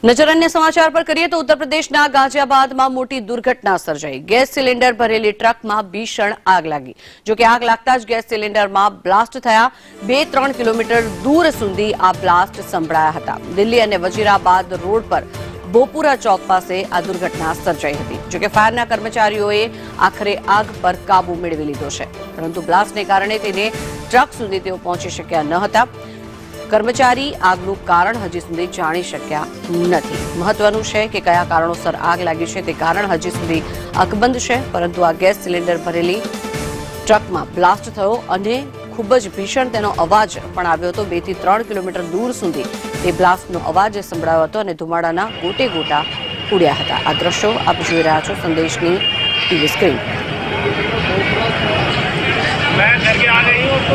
नजर अन्य समाचार पर करिए तो उत्तर प्रदेशના ગાઝિયાબાદમાં મોટી દુર્ઘટના સર્જાઈ। ગેસ સિલિન્ડર ભરેલી ટ્રકમાં ભીષણ આગ લાગી। જો કે આગ લાગતા જ ગેસ સિલિન્ડરમાં બ્લાસ્ટ થયા। 2-3 કિલોમીટર દૂર સુધી આ બ્લાસ્ટ સંભળાયા હતા। દિલ્હી અને વજીરાબાદ રોડ પર બોપુરા ચોક પાસે આ દુર્ઘટના સર્જાઈ હતી। જો કે ફાયરના કર્મચારીઓએ આખરે આગ પર કાબુ મેળવી લીધો છે, પરંતુ બ્લાસ્ટને કારણે તેને ટ્રક સુધી તેઓ પહોંચી શક્યા ન હતા। કર્મચારી આગનું કારણ હજી સુધી જાણી શક્યા નથી। મહત્વનું છે કે કયા કારણોસર આગ લાગી છે તે કારણ હજી સુધી અકબંધ છે, પરંતુ આ ગેસ સિલિન્ડર ભરેલી ટ્રકમાં બ્લાસ્ટ થયો અને ખૂબ જ ભીષણ તેનો અવાજ પણ આવ્યો હતો। 2 થી 3 કિલોમીટર દૂર સુધી તે બ્લાસ્ટનો અવાજ સંભળાયો હતો અને ધુમાડાના ગોટે ગોટા ઉડ્યા હતા। આ દ્રશ્યો આપ જોઈ રહ્યા છો સંદેશની ટીવી સ્ક્રીન। मैं घर के आ गई हूँ तो